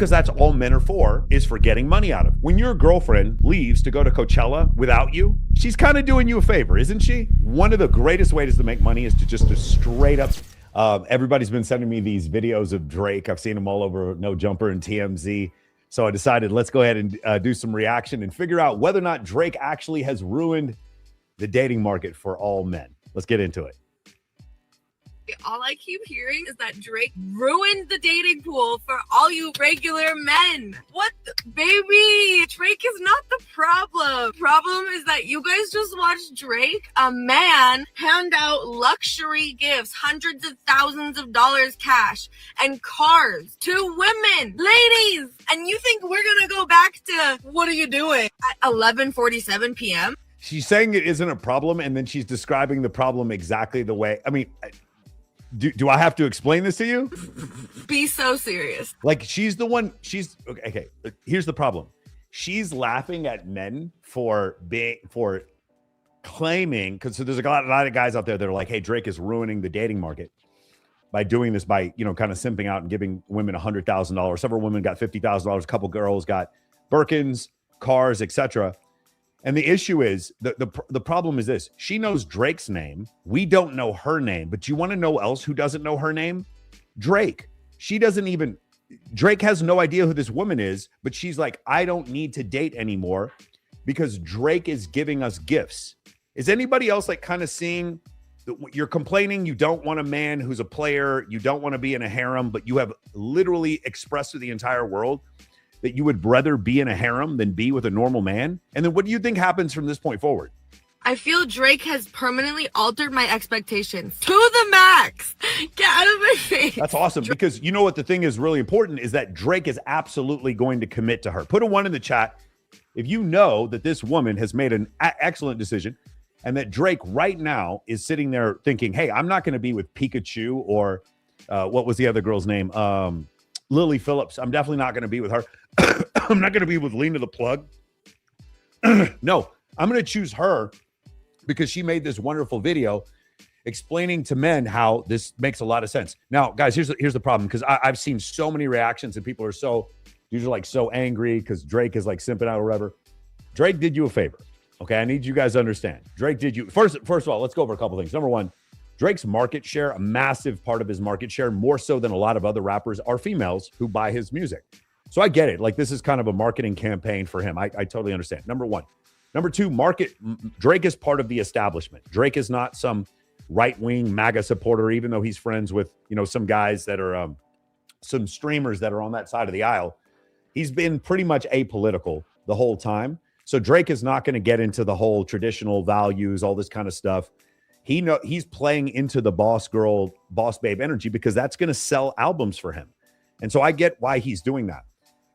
because that's all men are for, is for getting money out of. When your girlfriend leaves to go to Coachella without you, she's kind of doing you a favor, isn't she? One of the greatest ways to make money is to just straight up. Everybody's been sending me these videos of Drake. I've seen them all over No Jumper and TMZ. So I decided let's go ahead and do some reaction and figure out whether or not Drake actually has ruined the dating market for all men. Let's get into it. All I keep hearing is that Drake ruined the dating pool for all you regular men. What baby? Drake is not the problem. Problem is that you guys just watched Drake, a man, hand out luxury gifts, hundreds of thousands of dollars cash and cars to women, ladies. And you think we're going to go back to what are you doing at 11:47 p.m.? She's saying it isn't a problem, and then she's describing the problem exactly the way, I mean, do I have to explain this to you? Be so serious. Like she's the one, okay. Here's the problem. She's laughing at men for claiming, because there's a lot of guys out there that are like, hey, Drake is ruining the dating market by doing this, by, kind of simping out and giving women $100,000. Several women got $50,000. A couple girls got Birkins, cars, etc. And the issue is, the problem is this. She knows Drake's name. We don't know her name. But you want to know else who doesn't know her name? Drake. Drake has no idea who this woman is, but she's like, I don't need to date anymore because Drake is giving us gifts. Is anybody else like kind of seeing, you're complaining you don't want a man who's a player, you don't want to be in a harem, but you have literally expressed to the entire world that you would rather be in a harem than be with a normal man? And then what do you think happens from this point forward? I feel Drake has permanently altered my expectations to the max. Get out of my face. That's awesome, because you know what the thing is really important is that Drake is absolutely going to commit to her. Put a 1 in the chat if you know that this woman has made an excellent decision and that Drake right now is sitting there thinking, hey, I'm not going to be with Pikachu or what was the other girl's name? Lily Phillips. I'm definitely not going to be with her. I'm not going to be with Lena the Plug. No, I'm going to choose her because she made this wonderful video explaining to men how this makes a lot of sense. Now, guys, here's the problem, because I've seen so many reactions and people are so angry because Drake is like simping out or whatever. Drake did you a favor. Okay, I need you guys to understand. Drake did you first of all, let's go over a couple things. Number one, Drake's market share, a massive part of his market share, more so than a lot of other rappers, are females who buy his music. So I get it. Like, this is kind of a marketing campaign for him. I totally understand. Number one. Number two, Drake is part of the establishment. Drake is not some right-wing MAGA supporter, even though he's friends with, some guys that are, some streamers that are on that side of the aisle. He's been pretty much apolitical the whole time. So Drake is not going to get into the whole traditional values, all this kind of stuff. He's playing into the boss girl, boss babe energy because that's going to sell albums for him. And so I get why he's doing that.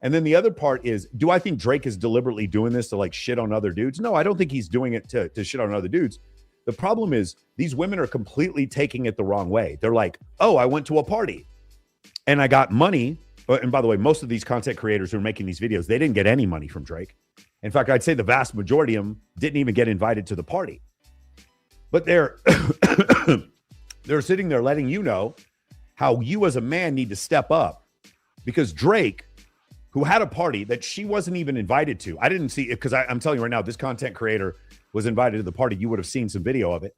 And then the other part is, do I think Drake is deliberately doing this to like shit on other dudes? No, I don't think he's doing it to shit on other dudes. The problem is these women are completely taking it the wrong way. They're like, oh, I went to a party and I got money. And by the way, most of these content creators who are making these videos, they didn't get any money from Drake. In fact, I'd say the vast majority of them didn't even get invited to the party. But they're sitting there letting you know how you as a man need to step up, because Drake, who had a party that she wasn't even invited to, I didn't see it, because I'm telling you right now, this content creator was invited to the party. You would have seen some video of it.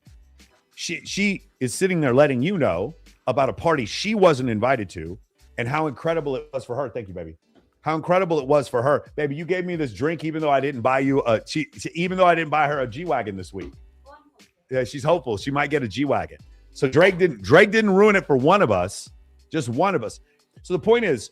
She is sitting there letting you know about a party she wasn't invited to and how incredible it was for her. Thank you, baby. How incredible it was for her. Baby, you gave me this drink even though I didn't buy you even though I didn't buy her a G-Wagon this week. Yeah, she's hopeful she might get a G-Wagon. So Drake didn't ruin it for one of us, just one of us. So the point is,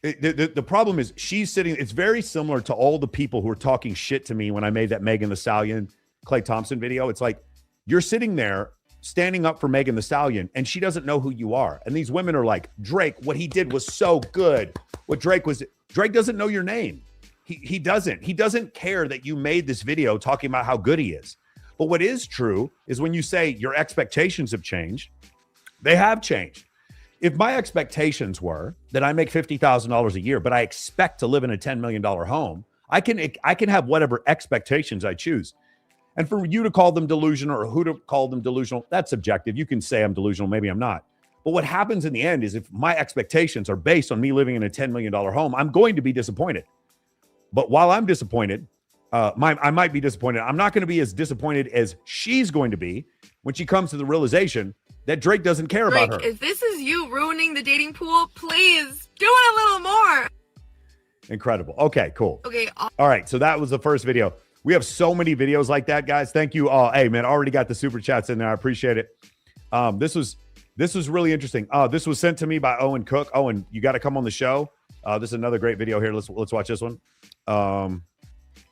the problem is she's sitting, it's very similar to all the people who were talking shit to me when I made that Megan Thee Stallion, Klay Thompson video. It's like, you're sitting there standing up for Megan Thee Stallion and she doesn't know who you are. And these women are like, Drake, what he did was so good. Drake doesn't know your name. He doesn't care that you made this video talking about how good he is. But what is true is when you say your expectations have changed, they have changed. If my expectations were that I make $50,000 a year, but I expect to live in a $10 million home, I can have whatever expectations I choose. And for you to call them delusional or who to call them delusional, that's subjective. You can say I'm delusional, maybe I'm not. But what happens in the end is if my expectations are based on me living in a $10 million home, I'm going to be disappointed. But while I'm disappointed, I might be disappointed. I'm not going to be as disappointed as she's going to be when she comes to the realization that Drake doesn't care about her. If this is you ruining the dating pool, please do it a little more. Incredible. Okay, cool. Okay. All right. So that was the first video. We have so many videos like that, guys. Thank you all. Hey, man, already got the super chats in there. I appreciate it. This was really interesting. This was sent to me by Owen Cook. Owen, you got to come on the show. This is another great video here. Let's watch this one. All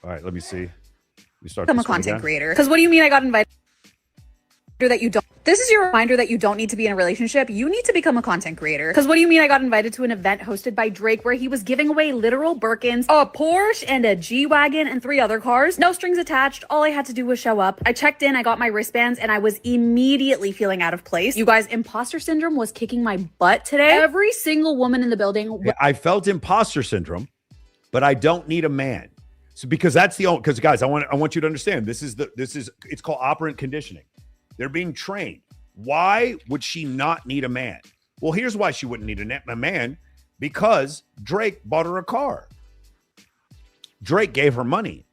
right, let me see. We start. Become a content creator. Because what do you mean I got invited? That you don't. This is your reminder that you don't need to be in a relationship. You need to become a content creator. Because what do you mean I got invited to an event hosted by Drake where he was giving away literal Birkins, a Porsche, and a G-Wagon, and 3 other cars? No strings attached. All I had to do was show up. I checked in, I got my wristbands, and I was immediately feeling out of place. You guys, imposter syndrome was kicking my butt today. Every single woman in the building. I felt imposter syndrome, but I don't need a man. So because that's the only, because guys, I want you to understand it's called operant conditioning. They're being trained. Why would she not need a man? Well, here's why she wouldn't need a man, because Drake bought her a car. Drake gave her money.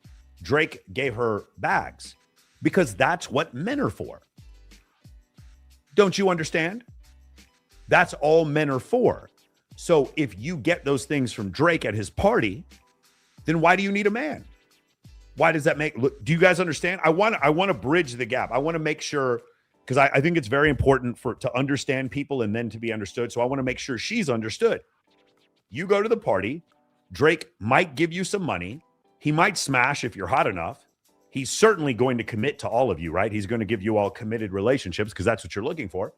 Drake gave her bags, because that's what men are for. Don't you understand? That's all men are for. So if you get those things from Drake at his party, then why do you need a man? Why does that make, look, do you guys understand? I want to bridge the gap. I want to make sure, because I think it's very important to understand people and then to be understood. So I want to make sure she's understood. You go to the party, Drake might give you some money. He might smash if you're hot enough. He's certainly going to commit to all of you, right? He's going to give you all committed relationships because that's what you're looking for.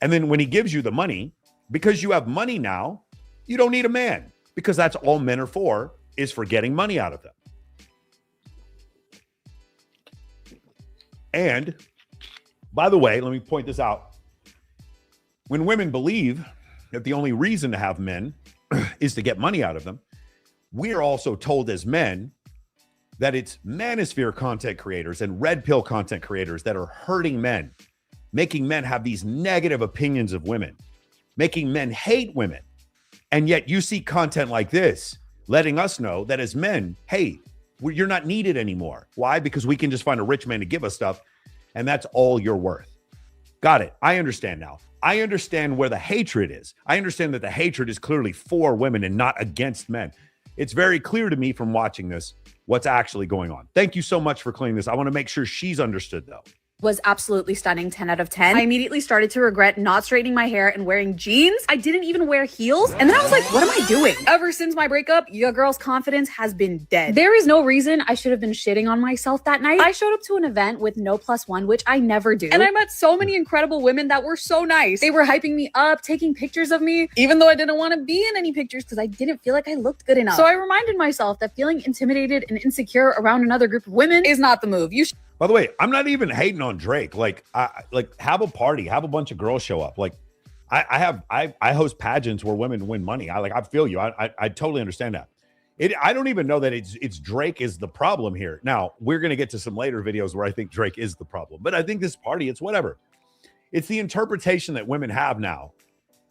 And then when he gives you the money, because you have money now, you don't need a man, because that's all men are for, is for getting money out of them. And by the way, let me point this out. When women believe that the only reason to have men is to get money out of them, we're also told as men that it's manosphere content creators and red pill content creators that are hurting men, making men have these negative opinions of women, making men hate women. And yet you see content like this letting us know that as men, hey, you're not needed anymore. Why? Because we can just find a rich man to give us stuff, and that's all you're worth. Got it. I understand now. I understand where the hatred is. I understand that the hatred is clearly for women and not against men. It's very clear to me from watching this what's actually going on. Thank you so much for clearing this. I want to make sure she's understood, though. Was absolutely stunning, 10 out of 10. I immediately started to regret not straightening my hair and wearing jeans. I didn't even wear heels. And then I was like, what am I doing? Ever since my breakup, your girl's confidence has been dead. There is no reason I should have been shitting on myself that night. I showed up to an event with no +1, which I never do. And I met so many incredible women that were so nice. They were hyping me up, taking pictures of me, even though I didn't want to be in any pictures because I didn't feel like I looked good enough. So I reminded myself that feeling intimidated and insecure around another group of women is not the move. By the way, I'm not even hating on Drake. Like have a party, have a bunch of girls show up. Like I host pageants where women win money. I feel you. I totally understand that. I don't even know that it's Drake is the problem here. Now we're going to get to some later videos where I think Drake is the problem, but I think this party, it's whatever. It's the interpretation that women have now.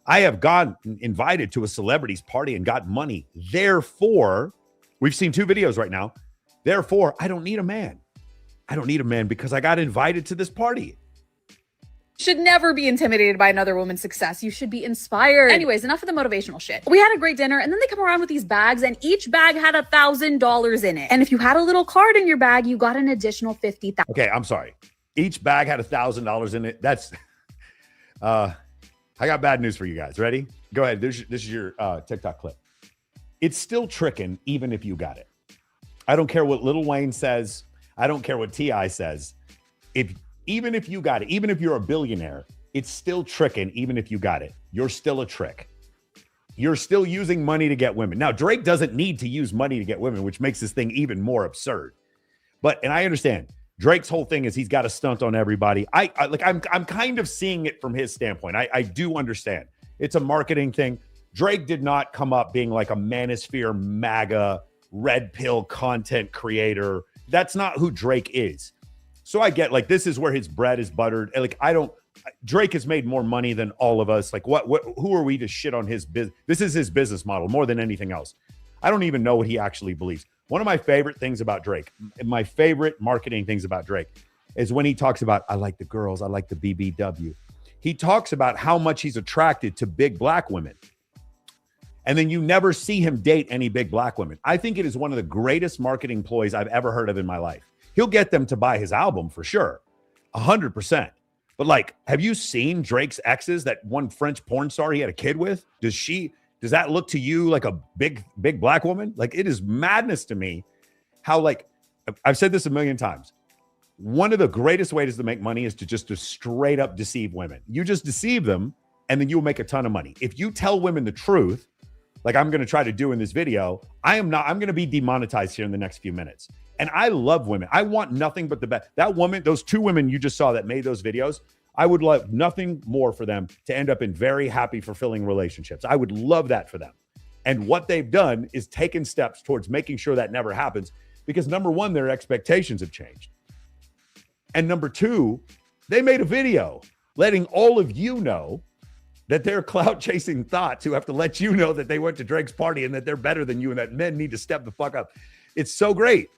I have gotten invited to a celebrity's party and got money. Therefore, we've seen 2 videos right now. Therefore, I don't need a man. I don't need a man because I got invited to this party. Should never be intimidated by another woman's success. You should be inspired. Anyways, enough of the motivational shit. We had a great dinner, and then they come around with these bags, and each bag had $1,000 in it. And if you had a little card in your bag, you got an additional $50,000. Okay, I'm sorry. Each bag had $1,000 in it. That's I got bad news for you guys. Ready? Go ahead. This is your TikTok clip. It's still tricking even if you got it. I don't care what Lil Wayne says. I don't care what T.I. says. Even if you got it, even if you're a billionaire, it's still tricking. Even if you got it, you're still a trick. You're still using money to get women. Now, Drake doesn't need to use money to get women, which makes this thing even more absurd. And I understand Drake's whole thing is he's got a stunt on everybody. I'm kind of seeing it from his standpoint. I do understand it's a marketing thing. Drake did not come up being like a manosphere MAGA red pill content creator. That's not who Drake is. So I get this is where his bread is buttered. And I don't Drake has made more money than all of us. Like, who are we to shit on his business? This is his business model more than anything else. I don't even know what he actually believes. One of my favorite things about Drake, my favorite marketing things about Drake, is when he talks about, I like the girls, I like the BBW. He talks about how much he's attracted to big black women. And then you never see him date any big black women. I think it is one of the greatest marketing ploys I've ever heard of in my life. He'll get them to buy his album for sure, 100%. But like, have you seen Drake's exes, that one French porn star he had a kid with? Does that look to you like a big black woman? Like, it is madness to me how, like, I've said this a million times. One of the greatest ways to make money is to straight up deceive women. You just deceive them and then you'll make a ton of money. If you tell women the truth, like I'm going to try to do in this video, I'm going to be demonetized here in the next few minutes. And I love women. I want nothing but the best. That woman, those two women you just saw that made those videos, I would love nothing more for them to end up in very happy, fulfilling relationships. I would love that for them. And what they've done is taken steps towards making sure that never happens, because number one, their expectations have changed. And number two, they made a video letting all of you know that they're clout chasing thoughts who have to let you know that they went to Drake's party and that they're better than you and that men need to step the fuck up. It's so great.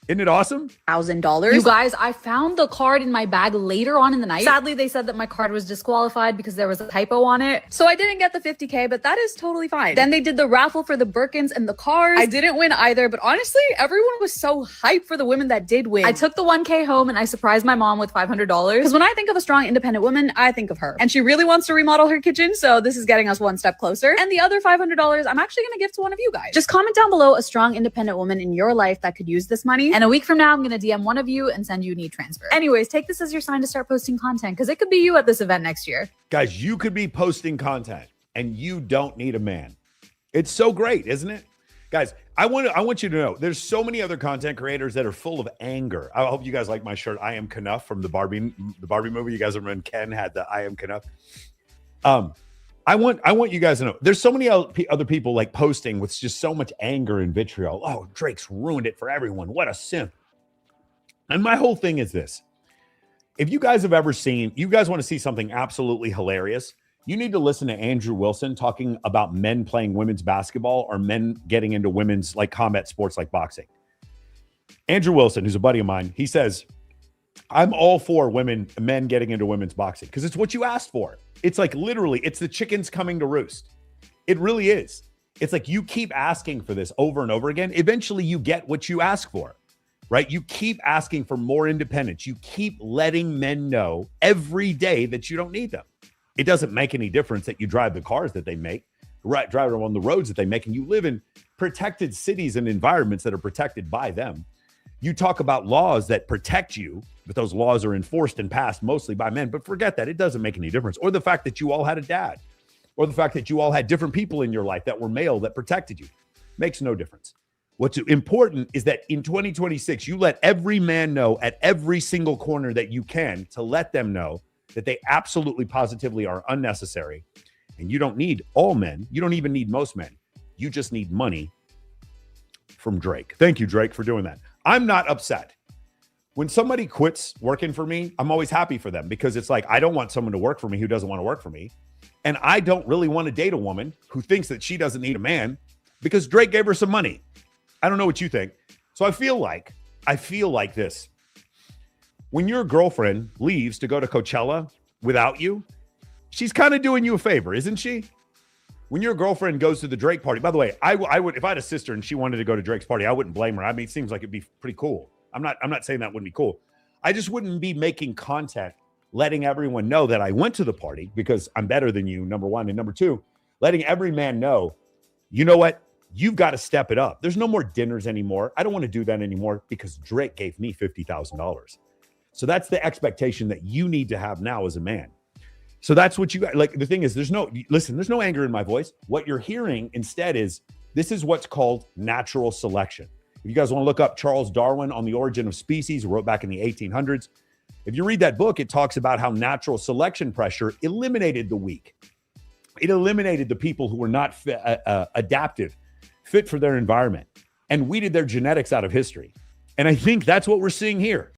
Isn't it awesome? $1,000. You guys, I found the card in my bag later on in the night. Sadly, they said that my card was disqualified because there was a typo on it. So I didn't get the 50K, but that is totally fine. Then they did the raffle for the Birkins and the cars. I didn't win either, but honestly, everyone was so hyped for the women that did win. I took the 1K home and I surprised my mom with $500 because when I think of a strong, independent woman, I think of her. And she really wants to remodel her kitchen, so this is getting us one step closer. And the other $500, I'm actually gonna give to one of you guys. Just comment down below a strong, independent woman in your life that could use this money. And a week from now, I'm gonna DM one of you and send you an e-transfer. Anyways, take this as your sign to start posting content because it could be you at this event next year. Guys, you could be posting content and you don't need a man. It's so great, isn't it? Guys, I want you to know there's so many other content creators that are full of anger. I hope you guys like my shirt. I am Knuff from the Barbie movie. You guys remember when Ken had the I am Knuff. I want you guys to know there's so many other people like posting with just so much anger and vitriol. Oh, Drake's ruined it for everyone. What a simp. And my whole thing is this. If you guys have ever seen, you guys want to see something absolutely hilarious, you need to listen to Andrew Wilson talking about men playing women's basketball or men getting into women's like combat sports like boxing. Andrew Wilson, who's a buddy of mine, he says, I'm all for men getting into women's boxing because it's what you asked for. It's like literally, it's the chickens coming to roost. It really is. It's like you keep asking for this over and over again. Eventually you get what you ask for. Right? You keep asking for more independence. You keep letting men know every day that you don't need them. It doesn't make any difference that you drive the cars that they make, drive on the roads that they make, and you live in protected cities and environments that are protected by them. You talk about laws that protect you, but those laws are enforced and passed mostly by men. But forget that. It doesn't make any difference. Or the fact that you all had a dad, or the fact that you all had different people in your life that were male that protected you. Makes no difference. What's important is that in 2026, you let every man know at every single corner that you can to let them know that they absolutely positively are unnecessary. And you don't need all men. You don't even need most men. You just need money from Drake. Thank you, Drake, for doing that. I'm not upset. When somebody quits working for me, I'm always happy for them because it's like, I don't want someone to work for me who doesn't want to work for me. And I don't really want to date a woman who thinks that she doesn't need a man because Drake gave her some money. I don't know what you think. So I feel like this. When your girlfriend leaves to go to Coachella without you, she's kind of doing you a favor, isn't she? When your girlfriend goes to the Drake party, by the way, I would, if I had a sister and she wanted to go to Drake's party, I wouldn't blame her. I mean, it seems like it'd be pretty cool. I'm not saying that wouldn't be cool. I just wouldn't be making content, letting everyone know that I went to the party because I'm better than you, number one. And number two, letting every man know, you know what? You've got to step it up. There's no more dinners anymore. I don't want to do that anymore because Drake gave me $50,000. So that's the expectation that you need to have now as a man. So that's what you got. Like, the thing is, there's no anger in my voice. What you're hearing instead is, this is what's called natural selection. If you guys want to look up Charles Darwin on the Origin of Species, who wrote back in the 1800s, if you read that book, it talks about how natural selection pressure eliminated the weak. It eliminated the people who were not adaptive, fit for their environment, and weeded their genetics out of history. And I think that's what we're seeing here.